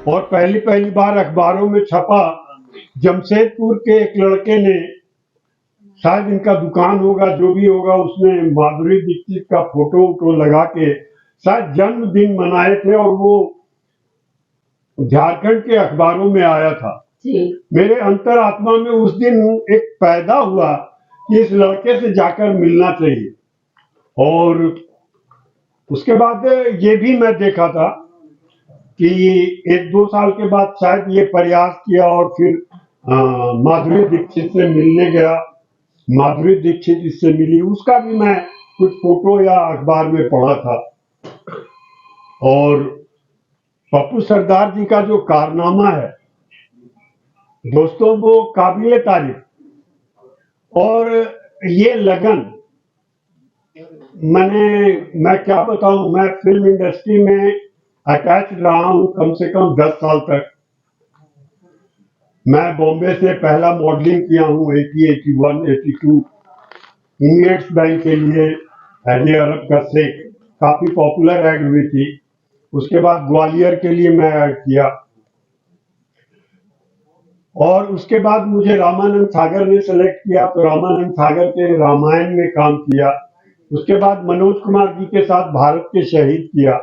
और पहली पहली बार अखबारों में छपा। जमशेदपुर के एक लड़के ने, शायद इनका दुकान होगा, जो भी होगा, उसने माधुरी दीक्षित का फोटो वोटो लगा के शायद जन्मदिन मनाए थे, और वो झारखंड के अखबारों में आया था। मेरे अंतरात्मा में उस दिन एक पैदा हुआ कि इस लड़के से जाकर मिलना चाहिए। और उसके बाद ये भी मैं देखा था कि 1-2 साल के बाद शायद ये प्रयास किया, और फिर माधुरी दीक्षित से मिलने गया। माधुरी दीक्षित इससे मिली, उसका भी मैं कुछ फोटो या अखबार में पढ़ा था। और पप्पू सरदार जी का जो कारनामा है दोस्तों, वो काबिले तारीफ। और ये लगन, मैं क्या बताऊं, मैं फिल्म इंडस्ट्री में अटैच रहा हूं कम से कम 10 साल तक। मैं बॉम्बे से पहला मॉडलिंग किया हूं 80, 81, 82 इमिरेट्स बैंक के लिए एज ए अरब का शेख। काफी पॉपुलर एड हुई थी। उसके बाद ग्वालियर के लिए मैं ऐड किया, और उसके बाद मुझे रामानंद सागर ने सेलेक्ट किया, तो रामानंद सागर के रामायण में काम किया। उसके बाद मनोज कुमार जी के साथ भारत के शहीद किया।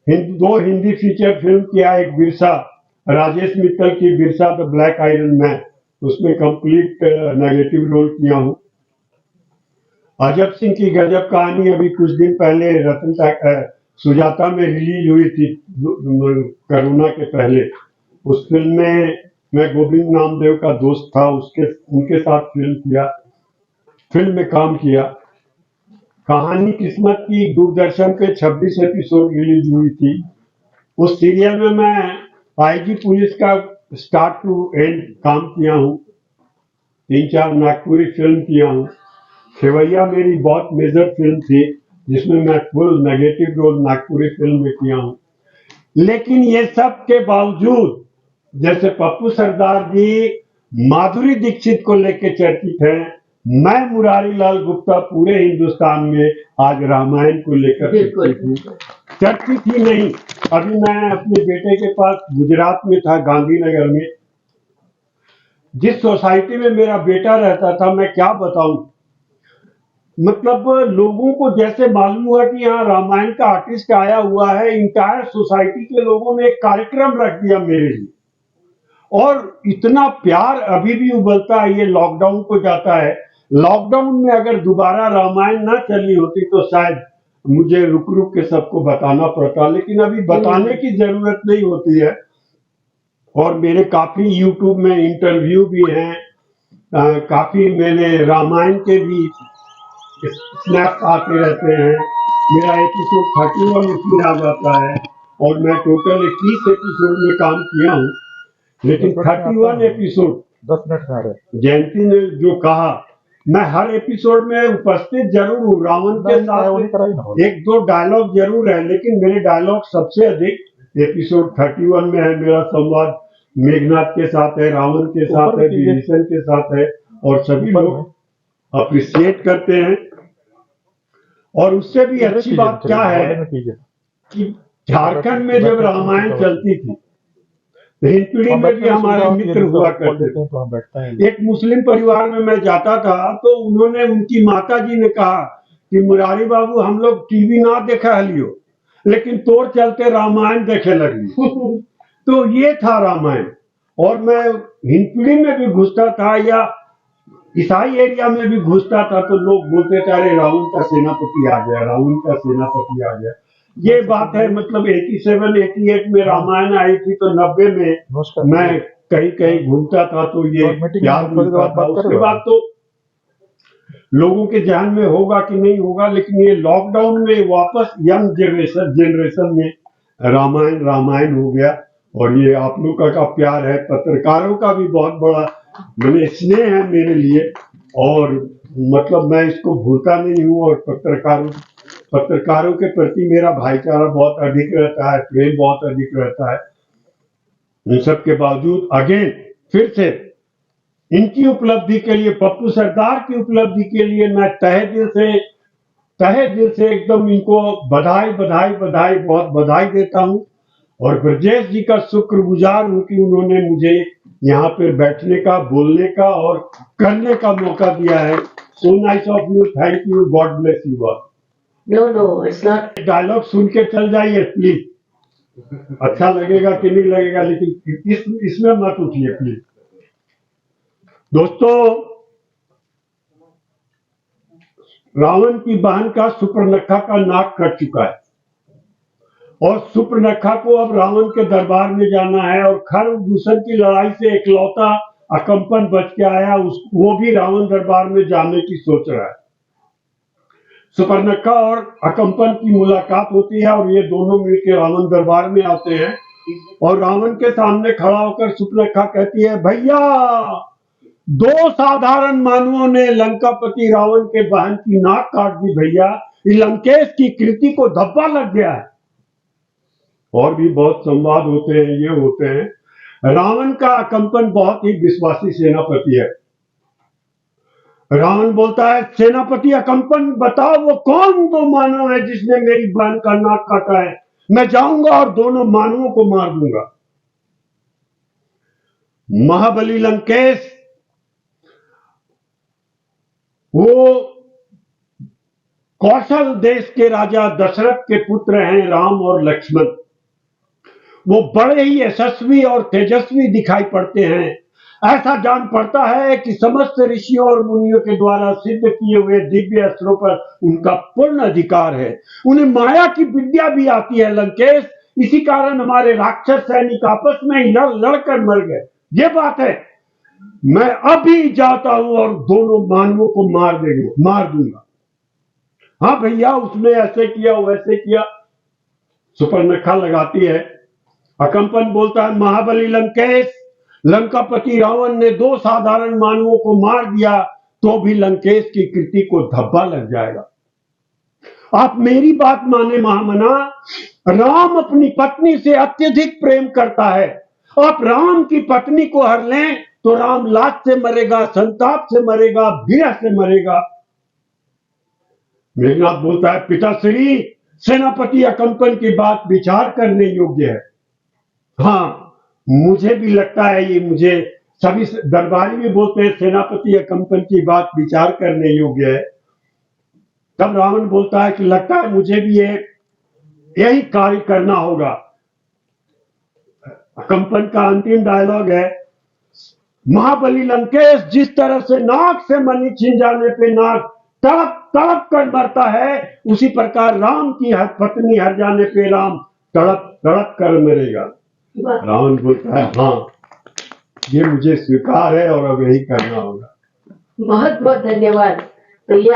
2 हिंदी फीचर फिल्म किया, एक बिरसा, राजेश मित्तल की Birsa the black iron man, उसमें कंप्लीट नेगेटिव रोल किया हूं। अजब सिंह की गजब कहानी अभी कुछ दिन पहले सुजाता में रिलीज हुई थी, कोरोना के पहले। उस फिल्म में मैं गोविंद नामदेव का दोस्त था, उनके साथ फिल्म में काम किया। कहानी किस्मत की दूरदर्शन पे 26 एपिसोड रिलीज हुई थी। उस सीरियल में मैं आईजी पुलिस का स्टार्ट टू एंड काम किया हूँ। 3-4 नागपुरी फिल्म किया हूँ। खेवैया मेरी बहुत मेजर फिल्म थी, जिसमें मैं full negative role Nagpuri film में किया हूँ। लेकिन ये सब के बावजूद, जैसे पप्पू सरदार जी माधुरी दीक्षित को लेकर चर्चित हैं, मैं मुरारी लाल गुप्ता पूरे हिंदुस्तान में आज रामायण को लेकर चर्चित ही नहीं। अभी मैं अपने बेटे के पास गुजरात में था, गांधीनगर में। जिस सोसाइटी में मेरा बेटा रहता था, मैं क्या बताऊं, मतलब लोगों को जैसे मालूम हुआ कि यहाँ रामायण का आर्टिस्ट आया हुआ है, इंटायर सोसाइटी के लोगों ने एक कार्यक्रम रख दिया मेरे लिए। और इतना प्यार अभी भी उबलता है। ये लॉकडाउन को जाता है, लॉकडाउन में अगर दोबारा रामायण ना चली होती तो शायद मुझे रुक रुक के सबको बताना पड़ता, लेकिन अभी बताने की जरूरत नहीं होती है। और मेरे काफी यूट्यूब में इंटरव्यू भी हैं, काफी मैंने रामायण के भी स्नैप्स आते रहते हैं। मेरा एपिसोड 31 उसमें आ जाता है, और मैं टोटल 21 एपिसोड में काम किया हूँ। लेकिन 31 एपिसोड 10 मिनट में आ रहे। जयंती ने जो कहा, मैं हर एपिसोड में उपस्थित जरूर हूँ। रावण के साथ 1-2 डायलॉग जरूर है, लेकिन मेरे डायलॉग सबसे अधिक एपिसोड 31 में है। मेरा संवाद मेघनाथ के साथ है, रावण के साथ है, विभीषण के साथ है, और सभी लोग अप्रिशिएट करते हैं। और उससे भी अच्छी बात क्या है कि झारखंड में जब रामायण चलती थी, हिंदपीढ़ी में भी हमारे मित्र हुआ करते थे। एक मुस्लिम परिवार में मैं जाता था, तो उन्होंने, उनकी माता जी ने कहा कि मुरारी बाबू, हम लोग टीवी ना देखा हलियो, लेकिन तोड़ चलते रामायण देखे लगी। तो ये था रामायण। और मैं हिंदपीढ़ी में भी घुसता था या ईसाई एरिया में भी घुसता था, तो लोग बोलते थे, अरे रावण का सेनापति आ गया, रावण का सेनापति आ गया। ये बात है, मतलब 87, 88 में रामायण आई थी, तो 90 में मैं कहीं कहीं घूमता था, तो ये याद मिलता था। उसके बाद तो लोगों के ध्यान में होगा कि नहीं होगा, लेकिन ये लॉकडाउन में वापस यंग जनरेशन में रामायण हो गया। और ये आप लोगों का प्यार है, पत्रकारों का भी बहुत बड़ा मैंने स्नेह है मेरे लिए, और मतलब मैं इसको भूलता नहीं हूँ। और पत्रकारों के प्रति मेरा भाईचारा बहुत अधिक रहता है, प्रेम बहुत अधिक रहता है। इन सब के बावजूद अगेन फिर से इनकी उपलब्धि के लिए, पप्पू सरदार की उपलब्धि के लिए मैं तहे दिल से एकदम इनको बधाई, बहुत बधाई देता हूँ। और ब्रजेश जी का शुक्रगुजार हूं कि उन्होंने मुझे यहाँ पे बैठने का, बोलने का और करने का मौका दिया है। So nice of you, thank you, God bless you all. No, it's not. Dialogue सुन के चल जाइए प्लीज, अच्छा लगेगा कि नहीं लगेगा, लेकिन इसमें मत उठिए प्लीज। दोस्तों, रावण की बहन का सुपर्णखा का नाक कट चुका है और सुपर्णखा को अब रावण के दरबार में जाना है और खर दूषण की लड़ाई से एकलौता अकंपन बच के आया, वो भी रावण दरबार में जाने की सोच रहा है। सुपर्णखा और अकंपन की मुलाकात होती है और ये दोनों मिलकर रावण दरबार में आते हैं और रावण के सामने खड़ा होकर सुपर्णखा कहती है, भैया, दो साधारण मानवों ने लंकापति रावण के बहन की नाक काट दी भैया, लंकेश की कृति को धब्बा लग गया है। और भी बहुत संवाद होते हैं, ये होते हैं। रावण का अकंपन बहुत ही विश्वासी सेनापति है। रावण बोलता है, सेनापति अकंपन, बताओ वो कौन दो मानव है जिसने मेरी बहन का नाक काटा है? मैं जाऊंगा और दोनों मानवों को मार दूंगा। महाबली लंकेश, वो कौशल देश के राजा दशरथ के पुत्र हैं राम और लक्ष्मण। वो बड़े ही यशस्वी और तेजस्वी दिखाई पड़ते हैं। ऐसा जान पड़ता है कि समस्त ऋषियों और मुनियों के द्वारा सिद्ध किए हुए दिव्य अस्त्रों पर उनका पूर्ण अधिकार है। उन्हें माया की विद्या भी आती है लंकेश, इसी कारण हमारे राक्षस सैनिक आपस में ही लड़कर मर गए। ये बात है। मैं अभी जाता हूं और दोनों मानवों को मार दूंगा। हाँ भैया, उसने ऐसे किया, वैसे किया। सुपर्णखा लगाती है। अकंपन बोलता है, महाबली लंकेश, लंकापति रावण ने दो साधारण मानवों को मार दिया तो भी लंकेश की कृति को धब्बा लग जाएगा। आप मेरी बात माने महामना, राम अपनी पत्नी से अत्यधिक प्रेम करता है। आप राम की पत्नी को हर लें तो राम लाज से मरेगा, संताप से मरेगा, विरह से मरेगा। मेघनाथ बोलता है, पिताश्री, सेनापति अकंपन की बात विचार करने योग्य है। हाँ, मुझे भी लगता है, ये मुझे सभी दरबारी भी बोलते हैं सेनापति अकंपन की बात विचार करने योग्य है। तब रावण बोलता है कि लगता है मुझे भी यही कार्य करना होगा। अकंपन का अंतिम डायलॉग है, महाबली लंकेश जिस तरह से नाक से मणि छीन जाने पे नाक तड़प तड़प कर मरता है, उसी प्रकार राम की पत्नी हर जाने पे राम तड़प तड़प कर मरेगा। रावण बोलता है, हाँ, ये मुझे स्वीकार है और अब यही करना होगा। बहुत बहुत धन्यवाद। तो ये